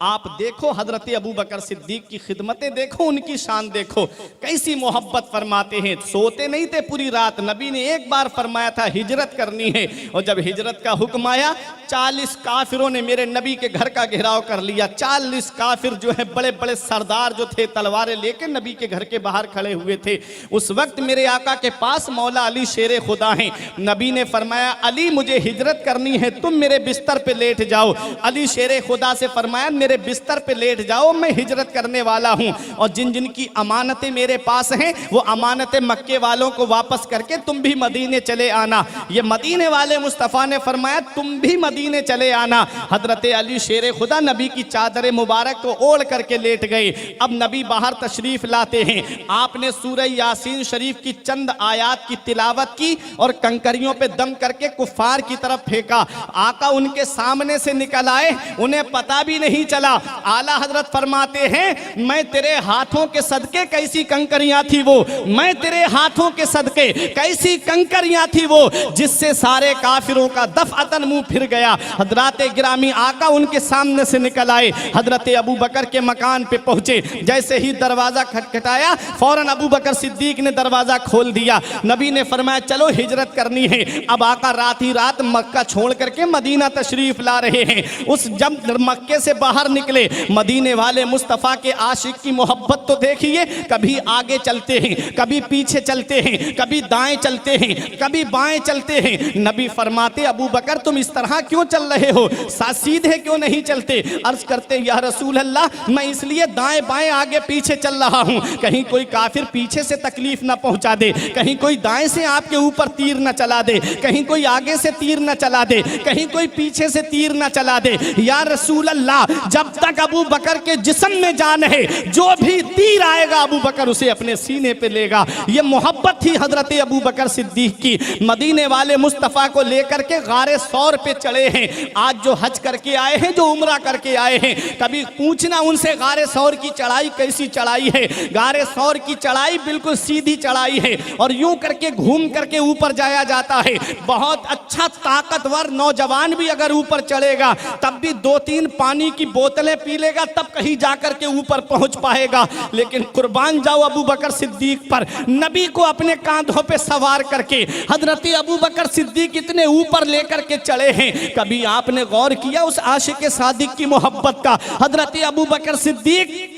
आप देखो हजरत अबू बकर सिद्दीक की खिदमतें देखो, उनकी शान देखो, कैसी मोहब्बत फरमाते हैं। सोते नहीं थे पूरी रात। नबी ने एक बार फरमाया था हिजरत करनी है, और जब हिजरत का हुक्म आया 40 काफिरों ने मेरे नबी के घर का घेराव कर लिया। 40 काफिर जो है बड़े बड़े सरदार जो थे तलवारें लेकर नबी के घर के बाहर खड़े हुए थे। उस वक्त मेरे आका के पास मौला अली शेर खुदा हैं। नबी ने फरमाया अली मुझे हिजरत करनी है, तुम मेरे बिस्तर पे लेट जाओ। अली शेर खुदा से फरमाया मेरे बिस्तर पे लेट जाओ, मैं हिजरत करने वाला हूं, और जिन जिन की अमानतें मेरे पास हैं वो अमानतें मक्के वालों को वापस करके तुम भी मदीने चले आना। ये मदीने वाले मुस्तफ़ा ने फरमाया तुम भी मदीने चले आना। हजरत अली शेर खुदा नबी की चादर मुबारक को ओढ़ करके लेट गए। अब नबी बाहर तशरीफ लाते हैं। आपने सूरह यासीन शरीफ की चंद आयात की तिलावत की और कंकरियों पे दम करके कुफार की तरफ फेंका। आका उनके सामने से निकल आए, उन्हें पता भी नहीं चला। आला हजरत फरमाते हैं मैं तेरे हाथों के सदके कैसी कंकरियां थी वो, मैं तेरे हाथों के सदके कैसी कंकरियां थी वो, जिससे सारे काफिरों का दफअतन मुंह फिर गया। हजरत गिरामी आका उनके सामने से निकल आए। हजरत अबू बकर के मकान पे पहुंचे। जैसे ही दरवाजा खटखटाया फौरन अबू बकर सिद्दीक ने दरवाजा खोल दिया। नबी ने फरमाया चलो हिजरत करनी है। अब आका रात ही रात मक्का छोड़ करके मदीना तशरीफ ला रहे हैं। उस जब मक्के से बाहर निकले मदीने वाले मुस्तफ़ा के आशिक की मोहब्बत तो देखिए, कभी आगे चलते हैं, कभी पीछे चलते हैं, कभी दाएं चलते हैं, कभी बाएं चलते हैं। नबी फरमाते अबू बकर तुम इस तरह क्यों चल रहे हो, सीधे क्यों नहीं चलते। अर्ज करते या रसूल अल्लाह मैं इसलिए दाएं बाएं आगे पीछे चल रहा हूं, कहीं कोई काफिर पीछे से तकलीफ ना पहुंचा दे, कहीं कोई दाएं से आपके ऊपर तीर ना चला दे, कहीं कोई आगे से तीर ना चला दे, कहीं कोई पीछे से तीर ना चला दे। या रसूल अल्लाह जब तक अबू बकर के जिस्म में जान है जो भी तीर आएगा अबू बकर उसे अपने सीने पे लेगा। ये मोहब्बत थी हजरत अबू बकर सिद्दीक की। मदीने वाले मुस्तफ़ा को लेकर के गारे सौर पे चढ़े हैं। आज जो हज करके आए हैं, जो उम्रा करके आए हैं, कभी पूछना उनसे गारे सौर की चढ़ाई कैसी चढ़ाई है। गारे सौर की चढ़ाई बिल्कुल सीधी चढ़ाई है और यूं करके घूम करके ऊपर जाया जाता है। बहुत अच्छा ताकतवर नौजवान भी अगर ऊपर चढ़ेगा तब भी 2-3 पानी की बोतलें पी लेगा तब कहीं जाकर के ऊपर पहुंच पाएगा। लेकिन कुर्बान जाओ अबू बकर सिद्दीक पर, नबी को अपने कांधों पे सवार करके हजरत अबू बकर सिद्दीक इतने ऊपर लेकर के चढ़े हैं। कभी आपने गौर किया उस आशिक सादिक की मोहब्बत का। हजरत अबू बकर सिद्दीक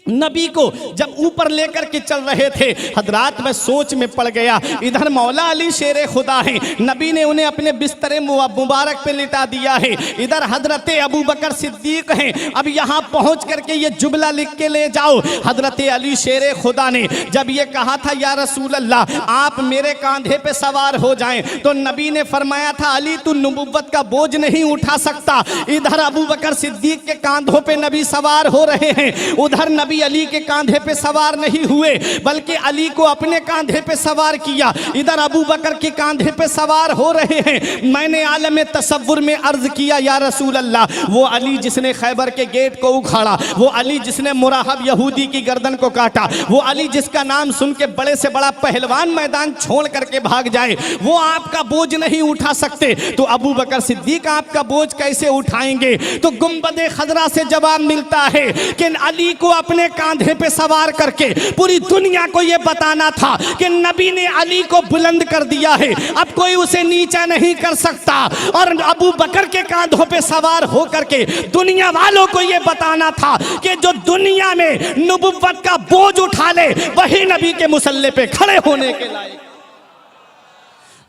नबी को जब ऊपर लेकर के चल रहे थे, हजरात में सोच में पड़ गया। इधर मौला अली शेर खुदा है, नबी ने उन्हें अपने बिस्तर मुबारक पे लिटा दिया है। इधर हजरत अबू बकर सिद्दीक हैं। अब यहाँ पहुँच करके ये जुमला लिख के ले जाओ। हजरत अली शेर खुदा ने जब ये कहा था या रसूल अल्लाह आप मेरे कांधे पे सवार हो जाएं, तो नबी ने फरमाया था अली तू नबुव्वत का बोझ नहीं उठा सकता। इधर अबू बकर सिद्दीक के कांधों पे नबी सवार हो रहे हैं, उधर नबी अली के कांधे पे सवार नहीं हुए बल्कि अली को अपने कांधे पे सवार किया। इधर अबू बकर के कांधे पे सवार हो रहे हैं। मैंने आलम तसव्वुर में अर्ज किया या रसूल अल्लाह वो अली जिसने खैबर के गेट को उखाड़ा, वो अली जिसने मुराहब यहूदी की गर्दन को काटा, वो अली जिसका नाम सुन के बड़े से बड़ा पहलवान मैदान छोड़ करके भाग जाए, वो आपका बोझ नहीं उठा सकते, तो अबू बकर सिद्दीक आपका बोझ कैसे उठाएंगे। तो गुंबदे खजरा से जवाब मिलता है कि अली को अपने कांधे पे सवार करके पूरी दुनिया को यह बताना था कि नबी ने अली को बुलंद कर दिया है, अब कोई उसे नीचा नहीं कर सकता। और अबू बकर के कांधों पे सवार होकर के दुनिया वालों को यह बताना था कि जो दुनिया में नबुव्वत का बोझ उठा ले वही नबी के मुसल्ले पे खड़े होने के लायक,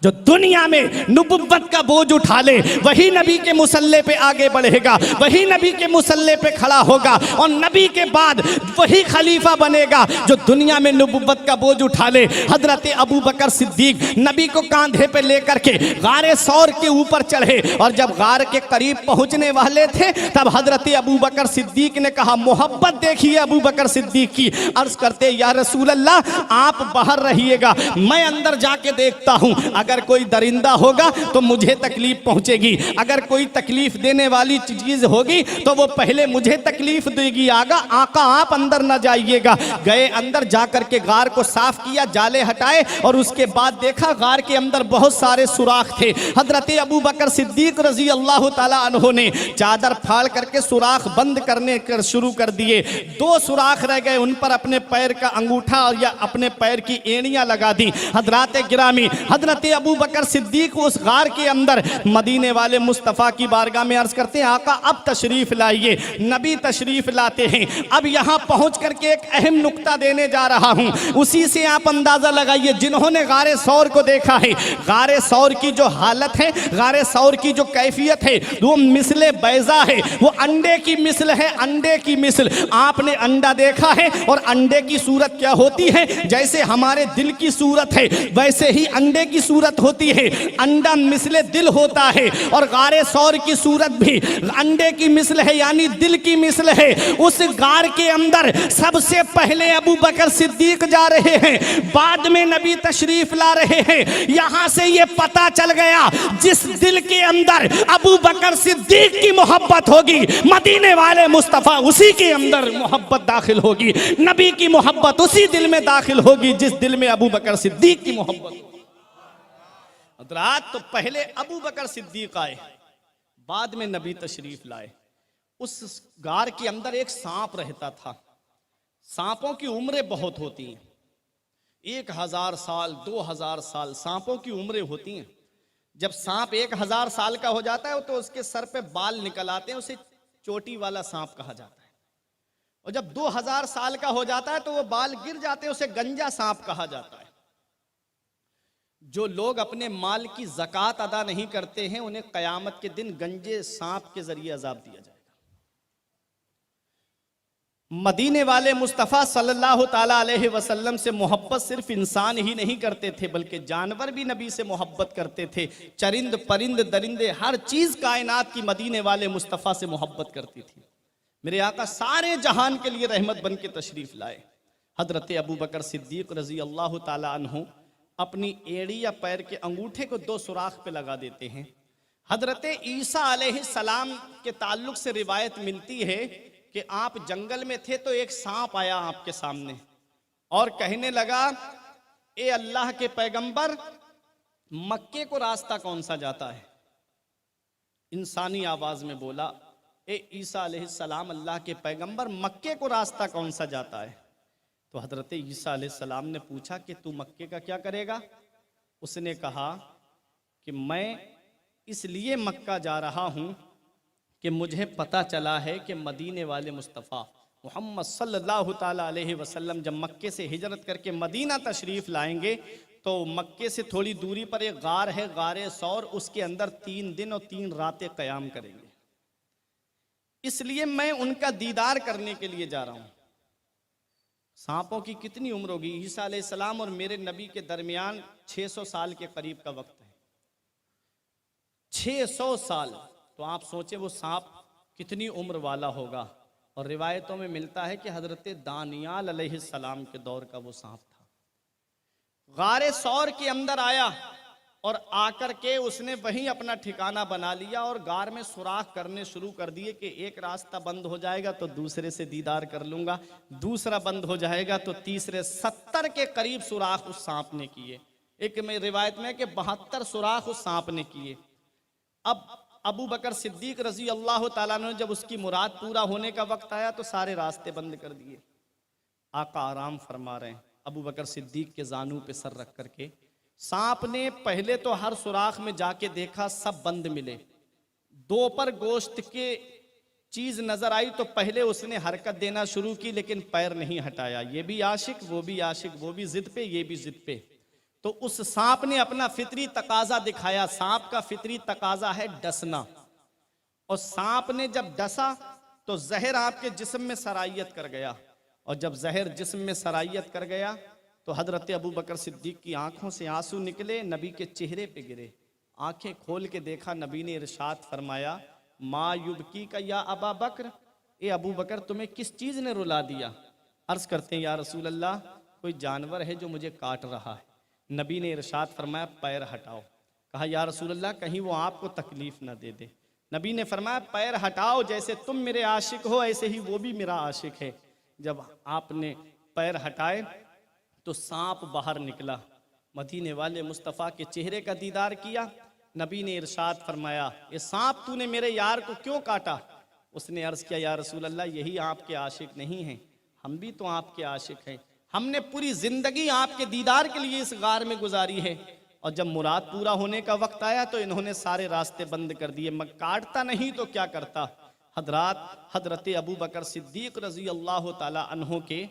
जो दुनिया में नबुव्वत का बोझ उठा ले वही नबी के मुसल्ले पे आगे बढ़ेगा, वही नबी के मुसल्ले पे खड़ा होगा और नबी के बाद वही खलीफा बनेगा जो दुनिया में नबुव्वत का बोझ उठा ले। हजरत अबू बकर सिद्दीक नबी को कांधे पे लेकर के गारे सौर के ऊपर चढ़े और जब गार के करीब पहुंचने वाले थे तब हजरत अबू बकर सिद्दीक ने कहा मोहब्बत देखिए अबू बकर सिद्दीक की। अर्ज करते या रसूल अल्लाह आप बाहर रहिएगा, मैं अंदर जाके देखता हूं, अगर अगर कोई दरिंदा होगा तो मुझे तकलीफ पहुंचेगी, अगर कोई तकलीफ देने वाली चीज होगी तो वो पहले मुझे तकलीफ देगी। आका आप अंदर न जाइएगा। गए अंदर, जाकर के गार को साफ किया, जाले हटाए और उसके बाद देखा गार के अंदर बहुत सारे सुराख थे। हजरत अबू बकर सिद्दीक रजी अल्लाह ताला अन्हो ने चादर फाड़ करके सुराख बंद करने शुरू कर दिए। 2 सुराख रह गए, उन पर अपने पैर का अंगूठा या अपने पैर की एड़ियां लगा दी। हजरत गिरामी हजरत अबू बकर सिद्दीक उस गार के अंदर मदीने वाले मुस्तफ़ा की बारगाह में अर्ज करते हैं, आका अब तशरीफ लाइए। नबी तशरीफ लाते हैं। अब यहाँ पहुँच करके एक अहम नुक्ता देने जा रहा हूँ, उसी से आप अंदाजा लगाइए। जिन्होंने गारे सौर को देखा है, गारे सौर की जो हालत है, गारे सौर की जो कैफियत है, वो मिसले बैजा है, वो अंडे की मिसल है, अंडे की मिसल। आपने अंडा देखा है और अंडे की सूरत क्या होती है? जैसे हमारे दिल की सूरत है वैसे ही अंडे की सूरत होती है। अंडा मिसले दिल होता है और गारे सौर की सूरत भी अंडे की मिसल है, यानी दिल की मिसल है। उस गार के अंदर सबसे पहले अबू बकर सिद्दीक जा रहे हैं, बाद में नबी तशरीफ ला रहे हैं। यहां से ये पता चल गया, जिस दिल के अंदर अबू बकर सिद्दीक की मोहब्बत होगी, मदीने वाले मुस्तफ़ा उसी के अंदर मोहब्बत दाखिल होगी। नबी की मोहब्बत उसी दिल में दाखिल होगी जिस दिल में अबू बकर सिद्दीक की मोहब्बत। तो पहले अबू बकर सिद्दीक आए, बाद में नबी तशरीफ लाए। उस गार के अंदर एक सांप रहता था। सांपों की उम्रें बहुत होती हैं, 1000 साल 2000 साल सांपों की उम्रें होती हैं। जब सांप 1000 साल का हो जाता है तो उसके सर पे बाल निकल आते हैं, उसे चोटी वाला सांप कहा जाता है। और जब 2000 साल का हो जाता है तो वो बाल गिर जाते हैं, उसे गंजा सांप कहा जाता है। जो लोग अपने माल की ज़कात अदा नहीं करते हैं उन्हें क़यामत के दिन गंजे सांप के जरिए अजाब दिया जाएगा। मदीने वाले मुस्तफ़ा सल्लल्लाहु ताला अलैहि वसल्लम से मोहब्बत सिर्फ इंसान ही नहीं करते थे बल्कि जानवर भी नबी से मोहब्बत करते थे। चरिंद परिंद दरिंदे हर चीज़ कायनात की मदीने वाले मुस्तफ़ा से मोहब्बत करती थी। मेरे आका सारे जहान के लिए रहमत बन के तशरीफ़ लाए। हज़रत अबू बकर सिद्दीक़ रज़ी अल्लाह ताला अन्हु अपनी एड़ी या पैर के अंगूठे को 2 सुराख पे लगा देते हैं। हज़रत ईसा अलैहिस्सलाम के ताल्लुक से रिवायत मिलती है कि आप जंगल में थे तो एक सांप आया आपके सामने और कहने लगा, ए अल्लाह के पैगंबर, मक्के को रास्ता कौन सा जाता है? इंसानी आवाज में बोला, ए ईसा अलैहिस्सलाम अल्लाह के पैगंबर, मक्के को रास्ता कौन सा जाता है? तो हजरत ईसा अलैहिस्सलाम ने पूछा कि तू मक्के का क्या करेगा? उसने कहा कि मैं इसलिए मक्का जा रहा हूं कि मुझे पता चला है कि मदीने वाले मुस्तफ़ा मोहम्मद सल्लल्लाहु ताला अलैहि वसल्लम जब मक्के से हिजरत करके मदीना तशरीफ़ लाएंगे तो मक्के से थोड़ी दूरी पर एक गार है, गारे सौर, उसके अंदर 3 दिन और 3 रातें क़याम करेंगे। इसलिए मैं उनका दीदार करने के लिए जा रहा हूँ। सांपों की कितनी उम्र होगी? ईसा अलैहिस्सलाम और मेरे नबी के दरमियान 600 साल के करीब का वक्त है। 600 साल, तो आप सोचे वो सांप कितनी उम्र वाला होगा। और रिवायतों में मिलता है कि हजरत दानियाल अलैहिस्सलाम के दौर का वो सांप था। गारे सौर के अंदर आया और आकर के उसने वहीं अपना ठिकाना बना लिया और गार में सुराख करने शुरू कर दिए कि एक रास्ता बंद हो जाएगा तो दूसरे से दीदार कर लूंगा, दूसरा बंद हो जाएगा तो तीसरे। 70 के करीब सुराख उस सांप ने किए। एक में रिवायत में कि 72 सुराख उस सांप ने किए। अब अबू बकर सिद्दीक रजी अल्लाह ताला ने जब उसकी मुराद पूरा होने का वक्त आया तो सारे रास्ते बंद कर दिए। आका आराम फरमा रहे हैं, अबू बकर सिद्दीक के जानू पे सर रख करके। सांप ने पहले तो हर सुराख में जाके देखा, सब बंद मिले। 2 पर गोश्त के चीज नजर आई तो पहले उसने हरकत देना शुरू की लेकिन पैर नहीं हटाया। ये भी आशिक, वो भी आशिक, वो भी जिद पे, ये भी जिद पे। तो उस सांप ने अपना फितरी तकाजा दिखाया। सांप का फितरी तकाजा है डसना, और सांप ने जब डसा तो जहर आपके जिस्म में सरायत कर गया, और जब जहर जिस्म में सरायत कर गया तो हजरत अबू बकर सिद्दीक की आंखों से आंसू निकले, नबी के चेहरे पे गिरे। आंखें खोल के देखा, नबी ने इरशाद फरमाया, मा युबकी का या अबा बकर, ए अबू बकर तुम्हें किस चीज ने रुला दिया? अर्ज करते हैं, या रसूल अल्लाह, कोई जानवर है जो मुझे काट रहा है। नबी ने इरशाद फरमाया पैर हटाओ। कहा या रसूल अल्लाह कहीं वो आपको तकलीफ ना दे दे। नबी ने फरमाया पैर हटाओ, जैसे तुम मेरे आशिक हो ऐसे ही वो भी मेरा आशिक है। जब आपने पैर हटाए तो सांप बाहर निकला। मदीने वाले मुस्तफ़ा के चेहरे का दीदार किया। नबी ने इरशाद फरमाया ये सांप तूने मेरे यार को क्यों काटा? उसने अर्ज़ किया या रसूल अल्लाह यही आपके आशिक नहीं हैं, हम भी तो आपके आशिक हैं, हमने पूरी ज़िंदगी आपके दीदार के लिए इस गार में गुजारी है। और जब मुराद पूरा होने का वक्त आया तो इन्होंने सारे रास्ते बंद कर दिए। मैं काटता नहीं तो क्या करता। हजरत अबू बकर सिद्दीक रजी अल्लाह ताला अन्हो के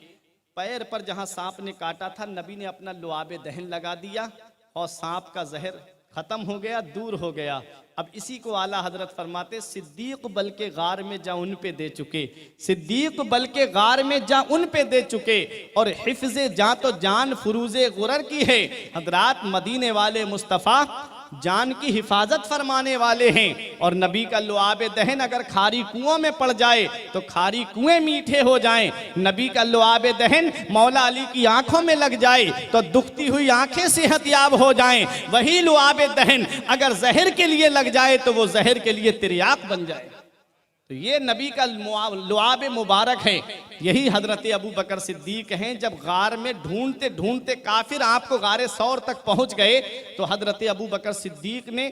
पैर पर जहां सांप ने काटा था, नबी ने अपना लुआबे दहन लगा दिया और सांप का जहर खत्म हो गया, दूर हो गया। अब इसी को आला हजरत फरमाते सिद्दीक बल के गार में जा उन पे दे चुके, सिद्दीक बल के गार में जा उन पे दे चुके, और हिफ्ज़े जा तो जान फुरूज़े गुरर की है। हजरात मदीने वाले मुस्तफ़ा जान की हिफाजत फरमाने वाले हैं। और नबी का लुआबे दहन अगर खारी कुओं में पड़ जाए तो खारी कुएं मीठे हो जाएं। नबी का लुआबे दहन मौला अली की आंखों में लग जाए तो दुखती हुई आंखें सेहतयाब हो जाएं। वही लुआबे दहन अगर जहर के लिए लग जाए तो वो जहर के लिए तिर्याक बन जाए। तो ये नबी का लुआब मुबारक है। यही हजरत अबू बकर सिद्दीक हैं। जब गार में ढूंढते ढूंढते काफिर आपको गारे सौर तक पहुंच गए तो हजरत अबू बकर सिद्दीक ने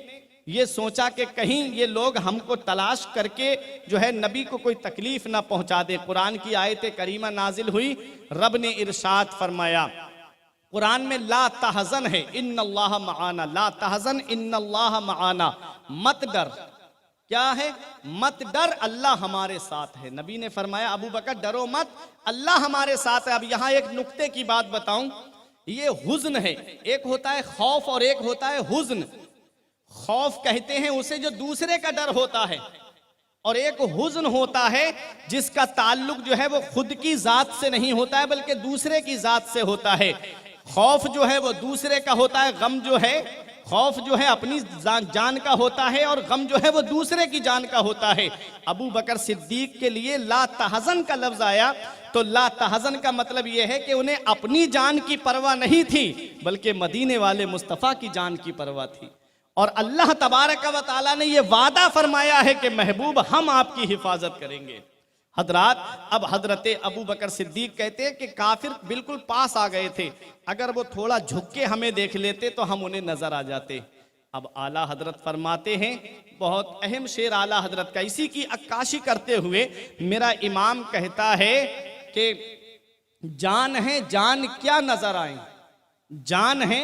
ये सोचा कि कहीं ये लोग हमको तलाश करके जो है नबी को कोई तकलीफ ना पहुंचा दे। कुरान की आयत करीमा नाजिल हुई, रब ने इरशाद फरमाया कुरान में ला तहज़न है इन्नल्लाह मआना, ला तहज़न इन्नल्लाह मआना, मत डर। क्या है? मत डर, अल्लाह हमारे साथ है। नबी ने फरमाया अबू बकर डरो मत, अल्लाह हमारे साथ है। अब यहाँ एक नुक्ते की बात बताऊं, ये हुज़्न है, एक होता है खौफ और एक होता है हुज़्न। खौफ कहते हैं उसे जो दूसरे का डर होता है, और एक हुज़्न होता है जिसका ताल्लुक जो है वो खुद की जात से नहीं होता है बल्कि दूसरे की जात से होता है। खौफ जो है वो दूसरे का होता है, गम जो है, खौफ जो है अपनी जान का होता है और गम जो है वो दूसरे की जान का होता है। अबू बकर सिद्दीक के लिए ला तहज़न का लफ्ज आया तो ला तहज़न का मतलब यह है कि उन्हें अपनी जान की परवाह नहीं थी बल्कि मदीने वाले मुस्तफ़ा की जान की परवाह थी। और अल्लाह तबारक व तआला ने यह वादा फरमाया है कि महबूब हम आपकी हिफाजत करेंगे। हजरात अब हजरत अबू बकर सिद्दीक कहते हैं कि काफिर बिल्कुल पास आ गए थे, अगर वो थोड़ा झुक के हमें देख लेते तो हम उन्हें नजर आ जाते। अब आला हजरत फरमाते हैं, बहुत अहम शेर आला हजरत का, इसी की अक्काशी करते हुए मेरा इमाम कहता है कि जान है जान क्या नजर आए, जान है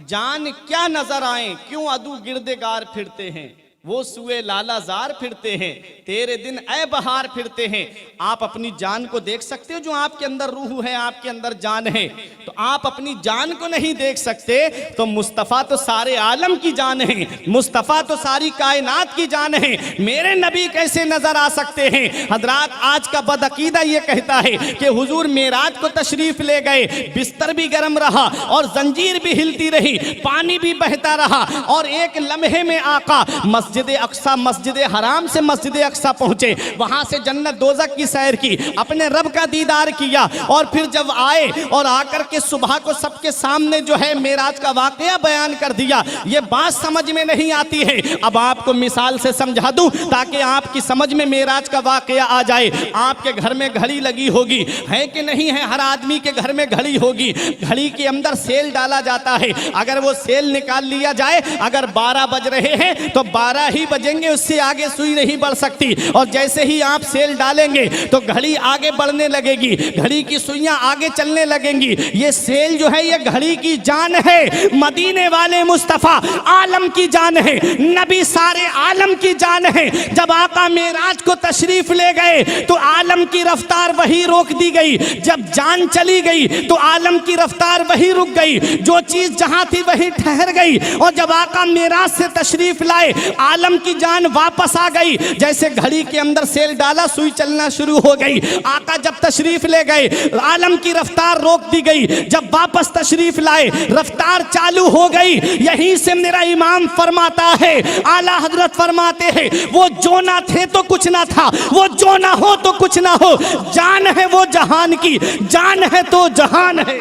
जान क्या नजर आए, क्यों अदू गिरदेगार फिरते हैं, वो सुए लालाजार फिरते हैं, तेरे दिन ए बहार फिरते हैं। आप अपनी जान को देख सकते हो, जो आपके अंदर रूह है, आपके अंदर जान है, तो आप अपनी जान को नहीं देख सकते तो मुस्तफ़ा तो सारे आलम की जान है, मुस्तफ़ा तो सारी कायनात की जान है, मेरे नबी कैसे नजर आ सकते हैं। हजरात आज का बदअकीदा ये कहता है कि हुजूर मेराज को तशरीफ ले गए, बिस्तर भी गर्म रहा और जंजीर भी हिलती रही, पानी भी बहता रहा, और एक लम्हे में आका मस्जिद अक्सा, मस्जिद हराम से मस्जिद अक्सा पहुंचे, वहां से जन्नत दोज़ख की सैर की, अपने रब का दीदार किया, और फिर जब आए और आकर के सुबह को सबके सामने जो है मेराज का वाकया बयान कर दिया। ये बात समझ में नहीं आती है, अब आपको मिसाल से समझा दूं ताकि आपकी समझ में मेराज का वाकया आ जाए। आपके घर में घड़ी लगी होगी, है कि नहीं है? हर आदमी के घर में घड़ी होगी, घड़ी के अंदर सेल डाला जाता है, अगर वो सेल निकाल लिया जाए, अगर 12 बज रहे हैं तो 12 ही बजेंगे, उससे आगे सुई नहीं बढ़ सकती, और जैसे ही आप सेल डालेंगे तो घड़ी आगे बढ़ने लगेगी, घड़ी की सुइयां आगे चलने लगेंगी। ये सेल जो है ये घड़ी की जान है, मदीने वाले मुस्तफ़ा आलम की जान है, नबी सारे आलम की जान है। जब आका मेराज को तशरीफ ले गए तो आलम की रफ्तार वही रोक दी गई, जब जान चली गई तो आलम की रफ्तार वही रुक गई, जो चीज जहां थी वही ठहर गई। और जब आका मेराज से तशरीफ लाए आलम की जान वापस आ गई, जैसे घड़ी के अंदर सेल डाला सुई चलना शुरू हो गई। आका जब तशरीफ ले गए आलम की रफ्तार रोक दी गई, जब वापस तशरीफ लाए रफ्तार चालू हो गई। यहीं से मेरा इमाम फरमाता है, आला हजरत फरमाते हैं, वो जो ना थे तो कुछ ना था, वो जो ना हो तो कुछ ना हो, जान है वो जहान की, जान है तो जहान है,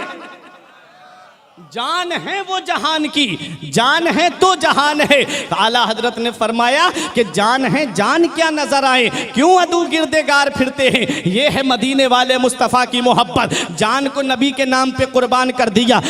जान है वो जहान की, जान है तो जहान है। तो आला हजरत ने फरमाया कि जान है, जान क्या नजर आए, क्यों अदू गिरदेगार फिरते हैं। ये है मदीने वाले मुस्तफ़ा की मोहब्बत। जान को नबी के नाम पे कुर्बान कर दिया।